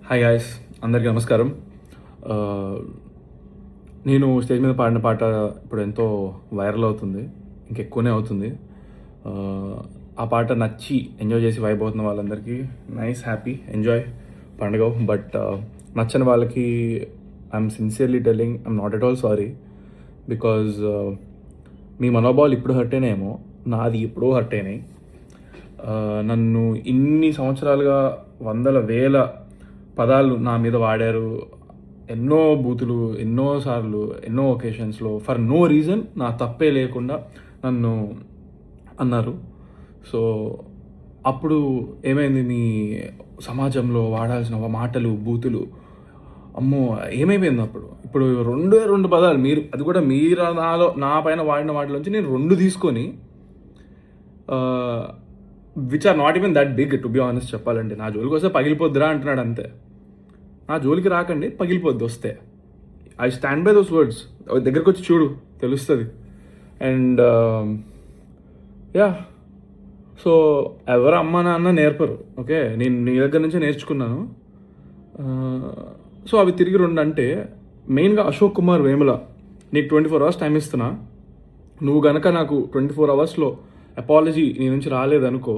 Hi guys, అందరికీ నమస్కారం. నేను స్టేజ్ మీద పాడిన పాట ఇప్పుడు ఎంతో వైరల్ అవుతుంది, ఇంకెక్కువనే అవుతుంది. ఆ పాట నచ్చి ఎంజాయ్ చేసి వైబ్ అవుతున్న వాళ్ళందరికీ నైస్, హ్యాపీ, ఎంజాయ్ పండుగ. బట్ నచ్చని వాళ్ళకి I'm sincerely telling, I'm not at all sorry. Because మీ మనోభావాలు ఇప్పుడు హర్ట్ అయినాయేమో, నాది ఎప్పుడో హర్ట్ అయినాయి. నన్ను ఇన్ని సంవత్సరాలుగా వందల వేల పదాలు నా మీద వాడారు, ఎన్నో బూతులు, ఎన్నోసార్లు, ఎన్నో ఒకేషన్స్లో ఫర్ నో రీజన్, నా తప్పే లేకుండా నన్ను అన్నారు. సో అప్పుడు ఏమైంది, మీ సమాజంలో వాడాల్సిన మాటలు, బూతులు, అమ్మో ఏమైపోయింది అప్పుడు. ఇప్పుడు రెండు పదాలు మీరు, అది కూడా మీరు నా పైన వాడిన వాటిలోంచి నేను 2 తీసుకొని, which are not even that big to be honest చెప్పాలంటే. నా జోలికి వస్తే పగిలిపోద్దిరా అంటున్నాడు అంతే. నా జోలికి రాకండి, పగిలిపోద్ది వస్తే. I stand by those words. దగ్గరకు వచ్చి చూడు, తెలుస్తుంది. అండ్ యా, సో ఎవరు అమ్మ నాన్న నేర్పరు, ఓకే, నేను నీ దగ్గర నుంచే నేర్చుకున్నాను. సో అవి తిరిగి 2 అంటే, మెయిన్గా అశోక్ కుమార్ వేముల, నీకు 24 hours టైం ఇస్తున్నా. నువ్వు గనక నాకు 24 hours అపాలజీ నీ నుంచి రాలేదనుకో,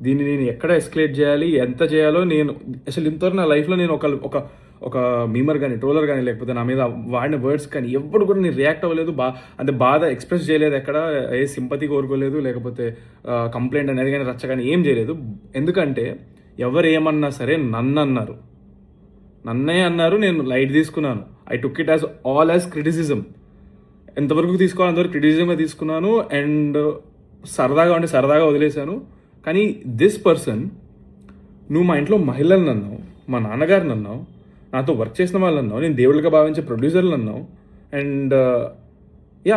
దీన్ని నేను ఎక్కడ ఎస్కలేట్ చేయాలి, ఎంత చేయాలో నేను అసలు ఇంతవరకు నా లైఫ్లో నేను ఒక మీమర్ కానీ, ట్రోలర్ కానీ, లేకపోతే నా మీద వాడిన వర్డ్స్ కానీ ఎప్పుడు కూడా నేను రియాక్ట్ అవ్వలేదు. అంటే బాధ ఎక్స్ప్రెస్ చేయలేదు, ఎక్కడ ఏ సింపతి కోరుకోలేదు, లేకపోతే కంప్లైంట్ అనేది కానీ, రచ్చ కానీ ఏం చేయలేదు. ఎందుకంటే ఎవరు ఏమన్నా సరే నన్ను అన్నారు, నన్నే అన్నారు, నేను లైట్ తీసుకున్నాను. I took it all as criticism. ఎంతవరకు తీసుకోవాలి అంతవరకు క్రిటిసిజంగా తీసుకున్నాను. అండ్ సరదాగా అంటే సరదాగా వదిలేశాను. కానీ దిస్ పర్సన్, నువ్వు మా ఇంట్లో మహిళలను అన్నావు, మా నాన్నగారిని అన్నావు, నాతో వర్క్ చేసిన వాళ్ళు అన్నావు, నేను దేవుళ్ళగా భావించే ప్రొడ్యూసర్లు అన్నావు, అండ్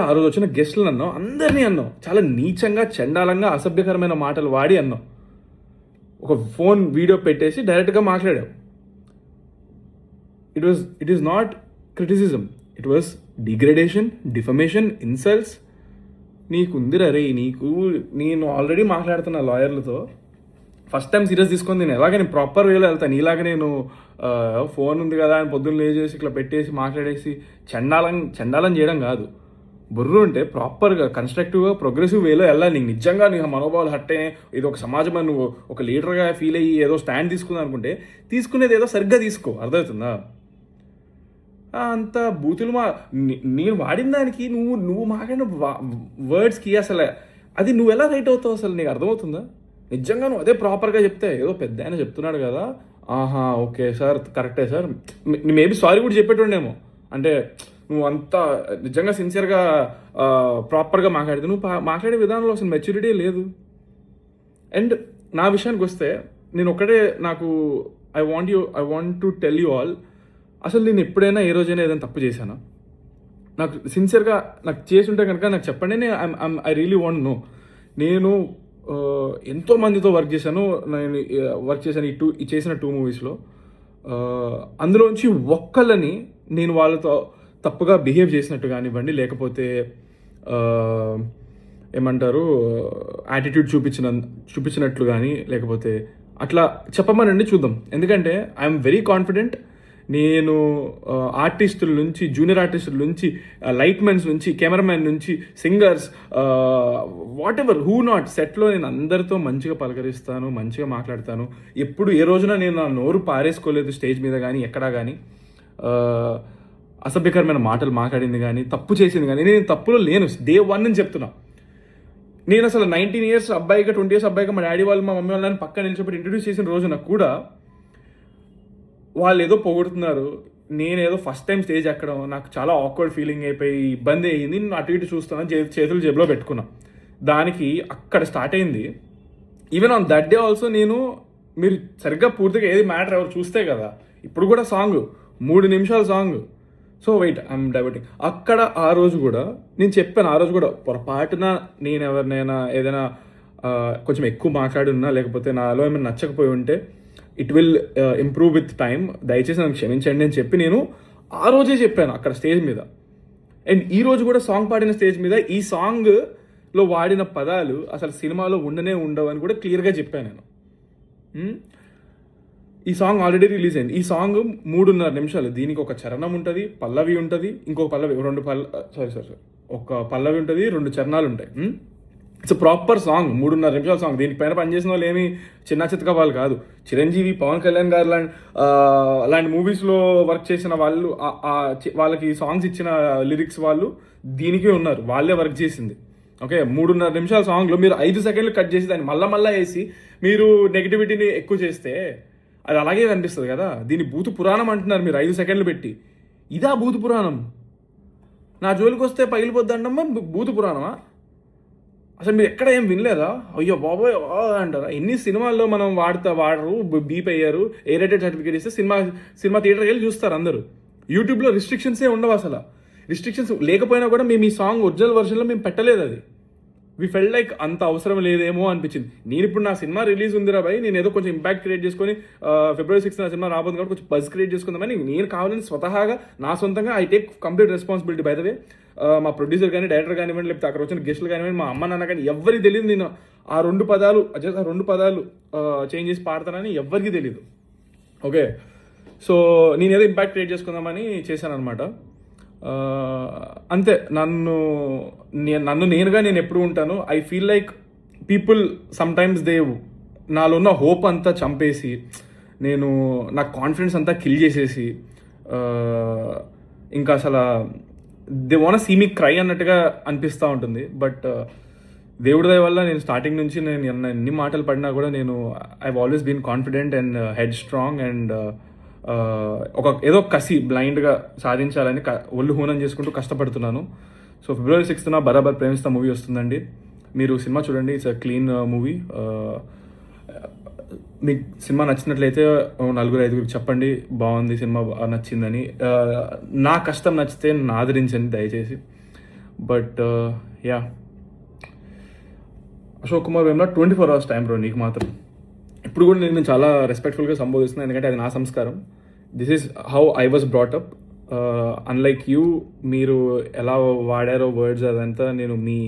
ఆ రోజు వచ్చిన గెస్టులను అన్నావు, అందరినీ అన్నావు. చాలా నీచంగా, చండాలంగా, అసభ్యకరమైన మాటలు వాడి అన్నావు. ఒక ఫోన్ వీడియో పెట్టేసి డైరెక్ట్గా మాట్లాడావు. It is not criticism, it was degradation, defamation, insults. నీకుందిరా రే, నేను ఆల్రెడీ మాట్లాడుతున్నా లాయర్లతో. ఫస్ట్ టైం సీరియస్ తీసుకొని నేను ప్రాపర్ వేలో వెళ్తాను. ఇలాగ నేను ఫోన్ ఉంది కదా అని పొద్దున్న లేచేసి ఇట్లా పెట్టేసి మాట్లాడేసి చండాలం చేయడం కాదు. బుర్రు ఉంటే ప్రాపర్గా, కన్స్ట్రక్టివ్గా, ప్రోగ్రెసివ్ వేలో వెళ్ళాలి. నీకు నిజంగా నీకు మనోభావాలు హట్టే, ఇది ఒక సమాజం అని నువ్వు ఒక లీడర్గా ఫీల్ అయ్యి ఏదో స్టాండ్ తీసుకుందాం అనుకుంటే, తీసుకునేది ఏదో సరిగ్గా తీసుకో, అర్థమవుతుందా? అంత బూతులు నేను వాడిన దానికి నువ్వు మాట్లాడిన వర్డ్స్కి అసలు అది నువ్వు ఎలా రైట్ అవుతావు అసలు నీకు అర్థమవుతుందా? నిజంగా నువ్వు అదే ప్రాపర్గా చెప్తే, ఏదో పెద్ద ఆయన చెప్తున్నాడు కదా, ఆహా ఓకే సార్, కరెక్టే సార్, మేబీ సారీ కూడా చెప్పేటోడేమో. అంటే నువ్వు అంతా నిజంగా సిన్సియర్గా ప్రాపర్గా మాట్లాడితే, నువ్వు మాట్లాడే విధానంలో అసలు మెచ్యూరిటీ లేదు. అండ్ నా విషయానికి వస్తే, నేను ఒకటే, నాకు I want to tell you all, అసలు నేను ఎప్పుడైనా ఏ రోజైనా ఏదైనా తప్పు చేశానా? నాకు సిన్సియర్గా నాకు చేసి ఉంటే కనుక నాకు చెప్పండి. I really want know. నేను ఎంతో మందితో వర్క్ చేశాను. నేను వర్క్ చేశాను ఈ చేసిన 2 మూవీస్లో. అందులోంచి ఒక్కళ్ళని నేను వాళ్ళతో తప్పుగా బిహేవ్ చేసినట్టు కానివ్వండి, లేకపోతే ఏమంటారు యాటిట్యూడ్ చూపించినట్లు కానీ, లేకపోతే అట్లా చెప్పమనండి చూద్దాం. ఎందుకంటే ఐఎమ్ వెరీ కాన్ఫిడెంట్. నేను ఆర్టిస్టుల నుంచి, జూనియర్ ఆర్టిస్టుల నుంచి, లైట్మెన్స్ నుంచి, కెమెరామెన్ నుంచి, singers, what ever, who not, సెట్లో నేను అందరితో మంచిగా పలకరిస్తాను, మంచిగా మాట్లాడతాను. ఎప్పుడు ఏ రోజున నేను నా నోరు పారేసుకోలేదు స్టేజ్ మీద కానీ, ఎక్కడా కానీ అసభ్యకరమైన మాటలు మాట్లాడింది కానీ, తప్పు చేసింది కానీ. నేను తప్పులో లేను, డే 1 అని చెప్తున్నా. నేను అసలు 19 years అబ్బాయిగా, 20 years అబ్బాయిగా మా డాడీ వాళ్ళు, మా మమ్మీ వాళ్ళని పక్కన నిలిచిపెట్టి ఇంట్రడ్యూస్ చేసిన రోజున కూడా వాళ్ళు ఏదో పొగుడుతున్నారు, నేనేదో ఫస్ట్ టైం స్టేజ్ ఎక్కడం, నాకు చాలా ఆక్వర్డ్ ఫీలింగ్ అయిపోయి ఇబ్బంది అయ్యింది. నేను అటు ఇటు చూస్తున్నాను, చేతులు జేబులో పెట్టుకున్నా. దానికి అక్కడ స్టార్ట్ అయింది. Even on that day also మీరు సరిగ్గా పూర్తిగా ఏది మ్యాటర్ ఎవరు చూస్తే కదా, ఇప్పుడు కూడా సాంగ్ 3 నిమిషాల song. So wait, I'm diverting. అక్కడ ఆ రోజు కూడా నేను చెప్పాను, ఆ రోజు కూడా పొరపాటున నేను ఎవరినైనా ఏదైనా కొంచెం ఎక్కువ మాట్లాడున్నా, లేకపోతే నాలో ఏమైనా నచ్చకపోయి ఉంటే, it will improve with time, దయచేసి నన్ను క్షమించండి అని చెప్పి నేను ఆ రోజే చెప్పాను అక్కడ స్టేజ్ మీద. అండ్ ఈ రోజు కూడా సాంగ్ పాడిన స్టేజ్ మీద ఈ సాంగ్లో వాడిన పదాలు అసలు సినిమాలో ఉండనే ఉండవు అని కూడా క్లియర్గా చెప్పాను నేను. ఈ సాంగ్ ఆల్రెడీ రిలీజ్ అయింది. ఈ సాంగ్ 3.5 నిమిషాలు. దీనికి ఒక చరణం ఉంటుంది, పల్లవి ఉంటుంది, ఇంకొక పల్లవి, ఒక పల్లవి ఉంటుంది, 2 చరణాలు ఉంటాయి. ఇట్స్ ప్రాపర్ సాంగ్, 3.5 నిమిషాల సాంగ్. దీనిపైన పనిచేసిన వాళ్ళు ఏమి చిన్న చితక వాళ్ళు కాదు. చిరంజీవి, పవన్ కళ్యాణ్ గారు అలాంటి మూవీస్లో వర్క్ చేసిన వాళ్ళు, వాళ్ళకి సాంగ్స్ ఇచ్చిన లిరిక్స్ వాళ్ళు దీనికే ఉన్నారు, వాళ్ళే వర్క్ చేసింది. ఓకే, 3.5 నిమిషాల సాంగ్లో మీరు 5 సెకండ్లు కట్ చేసి దాన్ని మళ్ళా వేసి మీరు నెగిటివిటీని ఎక్కువ చేస్తే అది అలాగే కనిపిస్తుంది కదా. దీన్ని భూత పురాణం అంటున్నారు మీరు 5 సెకండ్లు పెట్టి. ఇదా భూత పురాణం? నా జోలికి వస్తే పగిలిపోద్దండమ్మా భూత పురాణమా? అసలు మీరు ఎక్కడ ఏం వినలేదా? అయ్యో బాబోయ్ అంటారా? ఎన్ని సినిమాల్లో మనం వాడరు, బీప్ అయ్యారు, ఏ రేటెడ్ సర్టిఫికేట్ ఇస్తే సినిమా థియేటర్కి వెళ్ళి చూస్తారు అందరూ. యూట్యూబ్లో రిస్ట్రిక్షన్సే ఉండవు అసలు. రిస్ట్రిక్షన్స్ లేకపోయినా కూడా మేము ఈ సాంగ్ ఒరిజినల్ వర్షన్లో మేము పెట్టలేదు. అది వి ఫెల్ లైక్ అంత అవసరం లేదేమో అనిపించింది. నేను ఇప్పుడు నా సినిమా రిలీజ్ ఉందిరా భయ్, నేను ఏదో కొంచెం ఇంపాక్ట్ క్రియేట్ చేసుకొని February 6th నా సినిమా రాబోతుంది కాబట్టి కొంచెం బజ్ క్రియేట్ చేసుకుందామని నేను కావాలని స్వతహాగా నా సొంతంగా I take complete responsibility. By the way మా ప్రొడ్యూసర్ కానీ, డైరెక్టర్ కానివ్వండి, లేకపోతే అక్కడ వచ్చిన గెస్టులు కానివ్వండి, మా అమ్మ నాన్న కానీ ఎవరికి తెలియదు నేను ఆ 2 పదాలు చేంజ్ చేసి పాడతానని ఎవరికి తెలియదు. ఓకే, సో నేను ఏదో ఇంపాక్ట్ క్రియేట్ చేసుకుందామని చేశాను అనమాట. అంతే. నన్ను నేనుగా నేను ఎప్పుడు ఉంటాను. I feel like people sometimes నాలో ఉన్న హోప్ అంతా చంపేసి, నా కాన్ఫిడెన్స్ అంతా కిల్ చేసేసి, ఇంకా అసలు they want see me cry అన్నట్టుగా అనిపిస్తూ ఉంటుంది. బట్ దేవుడి దయ వల్ల నేను స్టార్టింగ్ నుంచి నేను ఎన్ని మాటలు పడినా కూడా I always been confident and headstrong and ఏదో కసి బ్లైండ్గా సాధించాలని ఒళ్ళు హూనం చేసుకుంటూ కష్టపడుతున్నాను. సో February 6th బరాబర్ ప్రేమిస్తా మూవీ వస్తుందండి. మీరు సినిమా చూడండి. It's a clean movie. మీకు సినిమా నచ్చినట్లయితే 4-5 చెప్పండి బాగుంది సినిమా, నచ్చిందని. నా కష్టం నచ్చితే నన్ను ఆదరించండి దయచేసి. But ya, Ashok Kumar Vemla 24 hours time bro నీకు మాత్రం. ఇప్పుడు కూడా నేను చాలా రెస్పెక్ట్ఫుల్గా సంబోధిస్తున్నాను, ఎందుకంటే అది నా సంస్కారం. This is how I was brought up. Unlike you, మీరు ఎలా వాడారో వర్డ్స్ అదంతా మీ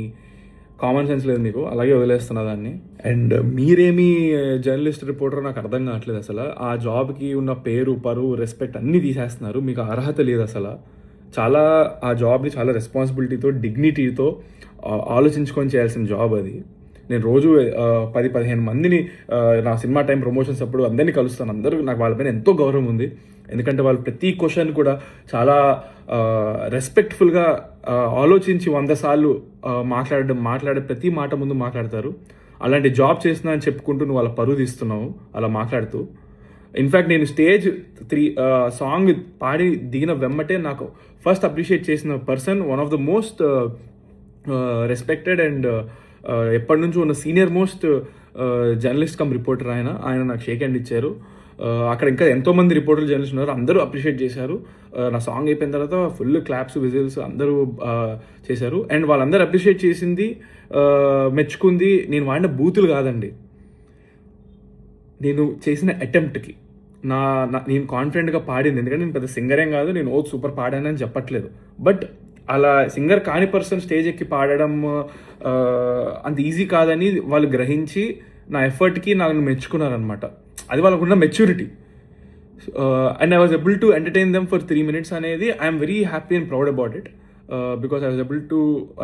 కామన్ సెన్స్ లేదు మీకు, అలాగే వదిలేస్తున్నా దాన్ని. అండ్ మీరేమి జర్నలిస్ట్ రిపోర్టర్ నాకు అర్థం కావట్లేదు అసలు. ఆ జాబ్కి ఉన్న పేరు, పరువు, రెస్పెక్ట్ అన్నీ తీసేస్తున్నారు. మీకు అర్హత లేదు అసలు. ఆ జాబ్ని చాలా రెస్పాన్సిబిలిటీతో, డిగ్నిటీతో ఆలోచించుకొని చేయాల్సిన జాబ్ అది. నేను రోజు 10-15 మందిని నా సినిమా టైం ప్రమోషన్స్ అప్పుడు అందరినీ కలుస్తాను. అందరూ నాకు వాళ్ళపైన ఎంతో గౌరవం ఉంది, ఎందుకంటే వాళ్ళు ప్రతి క్వశ్చన్ కూడా చాలా రెస్పెక్ట్ఫుల్గా ఆలోచించి 100 సార్లు మాట్లాడే ప్రతి మాట ముందు మాట్లాడతారు. అలాంటి జాబ్ చేస్తున్నా అని చెప్పుకుంటూ నువ్వు వాళ్ళ పరువు తీస్తున్నావు అలా మాట్లాడుతూ. ఇన్ఫ్యాక్ట్ నేను స్టేజ్ 3 సాంగ్ పాడి దిగిన వెమ్మటే నాకు ఫస్ట్ అప్రిషియేట్ చేసిన person, one of the most respected and ఎప్పటి నుంచో ఉన్న senior most journalist come reporter ఆయన నాకు షేక్ హ్యాండ్ ఇచ్చారు. అక్కడ ఇంకా ఎంతోమంది రిపోర్టర్లు, జర్నలిస్ట్ ఉన్నారు, అందరూ అప్రిషియేట్ చేశారు. నా సాంగ్ అయిపోయిన తర్వాత ఫుల్ క్లాప్స్, విజిల్స్ అందరూ చేశారు. అండ్ వాళ్ళందరూ అప్రిషియేట్ చేసింది, మెచ్చుకుంది నేను వాడిన బూతులు కాదండి, నేను చేసిన అటెంప్ట్కి. నేను కాన్ఫిడెంట్గా పాడింది, ఎందుకంటే నేను పెద్ద సింగరేం కాదు, నేను సూపర్ పాడానని చెప్పట్లేదు. బట్ అలా సింగర్ కాని పర్సన్ స్టేజ్ ఎక్కి పాడడం అంత ఈజీ కాదని వాళ్ళు గ్రహించి నా ఎఫర్ట్కి నన్ను మెచ్చుకున్నారనమాట. అది వాళ్ళకున్న maturity. And I was able to entertain them for 3 minutes అనేది I'm very happy and proud about it, because I was able to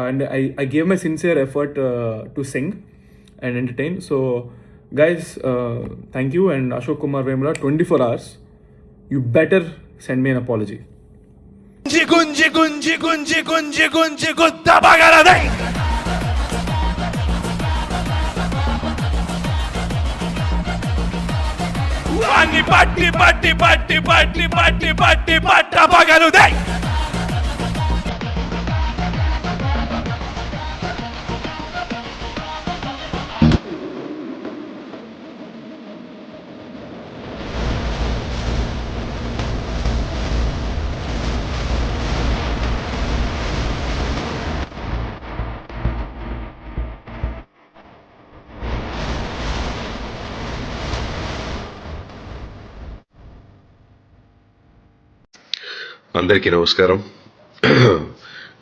and I gave my sincere effort to sing and entertain. So guys, thank you. And Ashok Kumar Vemla 24 hours, you better send me an apology. గుంజి గుద్ద పగలదై వాణ్ణి పట్టి పట్ట పగలుదై. అందరికీ నమస్కారం.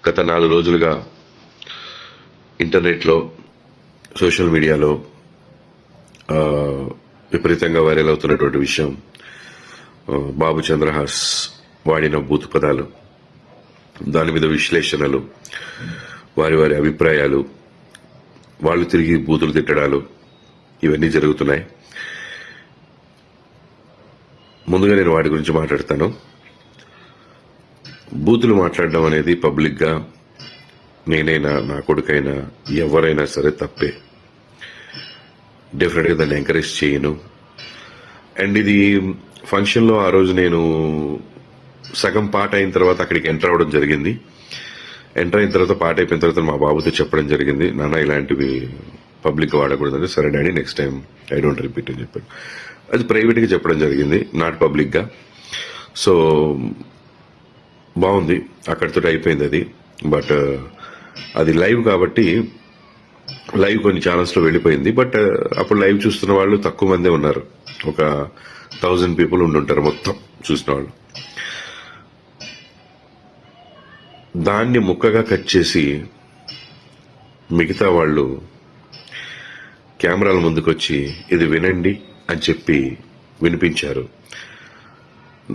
గత 4 రోజులుగా ఇంటర్నెట్లో, social మీడియాలో విపరీతంగా వైరల్ అవుతున్నటువంటి విషయం బాబు చంద్రహాస్ వాడిన బూతు పదాలు, దాని మీద విశ్లేషణలు, వారి వారి అభిప్రాయాలు, వాళ్ళు తిరిగి బూతులు తిట్టడాలు, ఇవన్నీ జరుగుతున్నాయి. ముందుగా నేను వాటి గురించి మాట్లాడతాను. బూతులు మాట్లాడడం అనేది పబ్లిక్గా నేనైనా నా కొడుకైనా ఎవరైనా సరే తప్పే. డెఫినెట్గా దాన్ని ఎంకరేజ్ చేయను. అండ్ ఇది ఫంక్షన్లో ఆ రోజు నేను సగం పాట అయిన తర్వాత అక్కడికి ఎంటర్ అవ్వడం జరిగింది. ఎంటర్ అయిన తర్వాత పాట అయిపోయిన తర్వాత మా బాబుతో చెప్పడం జరిగింది, నాన్న ఇలాంటివి పబ్లిక్ వాడకూడదని. సరే daddy, next time I don't repeat అని చెప్పాడు. అది ప్రైవేట్గా చెప్పడం జరిగింది, నాట్ పబ్లిక్గా. సో బాగుంది, అక్కడితో అయిపోయింది అది. బట్ అది లైవ్ కాబట్టి లైవ్ కొన్ని ఛానల్స్లో వెళ్ళిపోయింది. బట్ అప్పుడు లైవ్ చూస్తున్న వాళ్ళు తక్కువ మందే ఉన్నారు, ఒక 1000 పీపుల్ ఉండుంటారు మొత్తం చూసిన వాళ్ళు. దాన్ని ముక్కగా కట్ చేసి మిగతా వాళ్ళు కెమెరాల ముందుకొచ్చి ఇది వినండి అని చెప్పి వినిపించారు.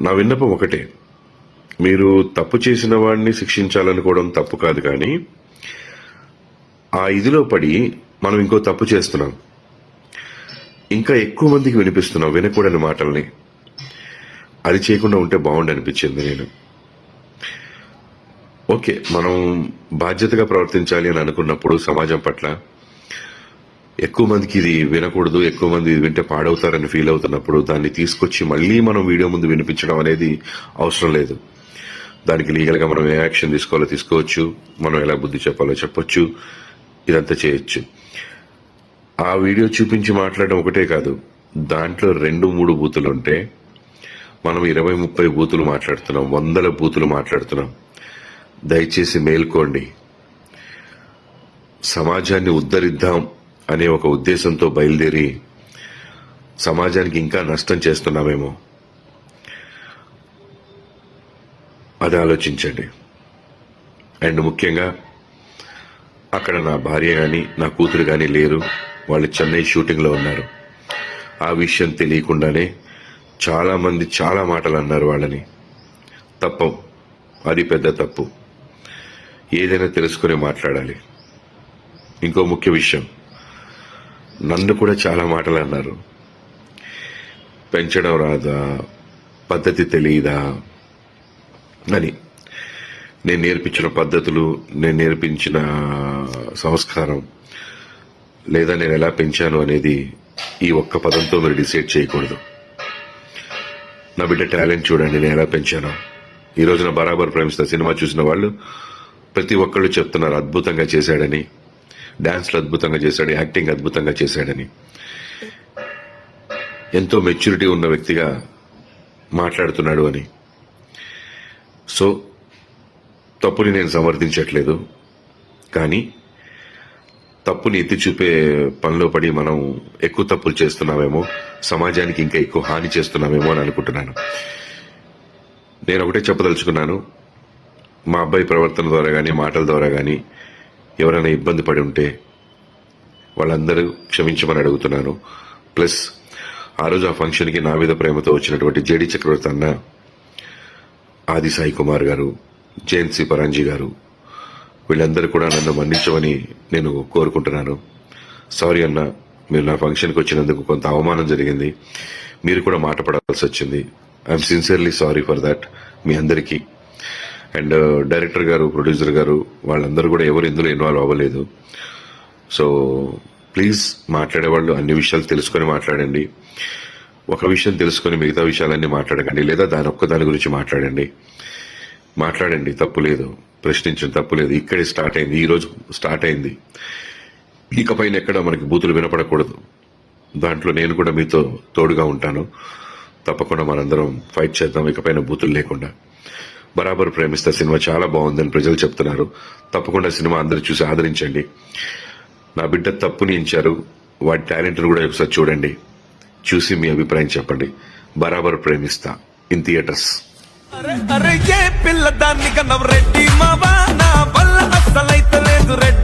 నా విన్నపం ఒకటే, మీరు తప్పు చేసిన వాడిని శిక్షించాలనుకోవడం తప్పు కాదు, కానీ ఆ ఇదిలో పడి మనం ఇంకో తప్పు చేస్తున్నాం, ఇంకా ఎక్కువ మందికి వినిపిస్తున్నాం వినకూడని మాటల్ని. అది చేయకుండా ఉంటే బాగుండి అనిపించింది. నేను ఓకే, మనం బాధ్యతగా ప్రవర్తించాలి అని అనుకున్నప్పుడు సమాజం పట్ల ఎక్కువ మందికి ఇది వినకూడదు, ఎక్కువ మంది ఇది వింటే పాడవుతారని ఫీల్ అవుతున్నప్పుడు దాన్ని తీసుకొచ్చి మళ్ళీ మనం వీడియో ముందు వినిపించడం అనేది అవసరం లేదు. దానికి లీగల్గా మనం ఏ యాక్షన్ తీసుకోవాలో తీసుకోవచ్చు, మనం ఎలా బుద్ధి చెప్పాలో చెప్పొచ్చు, ఇదంతా చేయొచ్చు. ఆ వీడియో చూపించి మాట్లాడడం ఒకటే కాదు, దాంట్లో 2-3 బూతులు ఉంటే మనం 20-30 బూతులు మాట్లాడుతున్నాం, 100 బూతులు మాట్లాడుతున్నాం. దయచేసి మేల్కోండి. సమాజాన్ని ఉద్ధరిద్దాం అనే ఒక ఉద్దేశంతో బయలుదేరి సమాజానికి ఇంకా నష్టం చేస్తున్నామేమో, అది ఆలోచించండి. అండ్ ముఖ్యంగా అక్కడ నా భార్య కానీ నా కూతురు కానీ లేరు, వాళ్ళు చెన్నై షూటింగ్లో ఉన్నారు. ఆ విషయం తెలియకుండానే చాలా మంది చాలా మాటలు అన్నారు వాళ్ళని. తప్పు, అది పెద్ద తప్పు. ఏదైనా తెలుసుకుని మాట్లాడాలి. ఇంకో ముఖ్య విషయం, నన్ను కూడా చాలా మాటలు అన్నారు. పెంచడం రాదా, పద్ధతి తెలియదా అని. నేను నేర్పించిన పద్ధతులు, నేను నేర్పించిన సంస్కారం, లేదా నేను ఎలా పెంచాను అనేది ఈ ఒక్క పదంతో మీరు డిసైడ్ చేయకూడదు. నా బిడ్డ టాలెంట్ చూడండి, నేను ఎలా పెంచాను. ఈ రోజున బరాబర్ ప్రేమిస్తా సినిమా చూసిన వాళ్ళు ప్రతి ఒక్కళ్ళు చెప్తున్నారు అద్భుతంగా చేశాడని, డాన్స్లు అద్భుతంగా చేశాడు, యాక్టింగ్ అద్భుతంగా చేశాడని. ఎంతో మెచ్యూరిటీ ఉన్న వ్యక్తిగా మాట్లాడుతున్నాడు అని. సో తప్పుని నేను సమర్థించట్లేదు, కానీ తప్పుని ఎత్తి చూపే పనిలో పడి మనం ఎక్కువ తప్పులు చేస్తున్నామేమో, సమాజానికి ఇంకా ఎక్కువ హాని చేస్తున్నామేమో అని అనుకుంటున్నాను. నేను ఒకటే చెప్పదలుచుకున్నాను, మా అబ్బాయి ప్రవర్తన ద్వారా కానీ మాటల ద్వారా కానీ ఎవరైనా ఇబ్బంది పడి ఉంటే వాళ్ళందరూ క్షమించమని అడుగుతున్నాను. ప్లస్ ఆ రోజు ఆ ఫంక్షన్కి నా మీద ప్రేమతో వచ్చినటువంటి జేడి చక్రవర్తి అన్న, ఆది సాయి కుమార్ గారు, జయంతి పరాంజీ గారు, వీళ్ళందరూ కూడా నన్ను మన్నించమని నేను కోరుకుంటున్నాను. సారీ అన్న, మీరు నా ఫంక్షన్కి వచ్చినందుకు కొంత అవమానం జరిగింది, మీరు కూడా మాట పడాల్సి వచ్చింది. I'm sincerely sorry for that మీ అందరికీ. అండ్ డైరెక్టర్ గారు, ప్రొడ్యూసర్ గారు, వాళ్ళందరూ కూడా ఎవరు ఇందులో ఇన్వాల్వ్ అవ్వలేదు. సో ప్లీజ్ మాట్లాడేవాళ్ళు అన్ని విషయాలు తెలుసుకొని మాట్లాడండి. ఒక విషయం తెలుసుకొని మిగతా విషయాలన్నీ మాట్లాడకండి, లేదా దాని గురించి మాట్లాడండి. తప్పు లేదు, ప్రశ్నించిన తప్పు లేదు. ఇక్కడే స్టార్ట్ అయింది, ఈ రోజు స్టార్ట్ అయింది. ఇకపైన ఎక్కడ మనకి బూతులు వినపడకూడదు. దాంట్లో నేను కూడా మీతో తోడుగా ఉంటాను. తప్పకుండా మనందరం ఫైట్ చేద్దాం, ఇకపైన బూతులు లేకుండా. బరాబర్ ప్రేమిస్తా సినిమా చాలా బాగుందని ప్రజలు చెప్తున్నారు. తప్పకుండా సినిమా అందరూ చూసి ఆదరించండి. నా బిడ్డ తప్పుని ఎంచారు, వాడి టాలెంట్ను కూడా ఒకసారి చూడండి, చూసి మీ అభిప్రాయం చెప్పండి. బరాబర్ ప్రేమిస్తా ఇన్ థియేటర్స్. అరే ఏ పిల్ల దాన్ని కన్నవ రెడ్డి మావా, నా వల్ల అస్సలైతే లేదు రెడ్డి.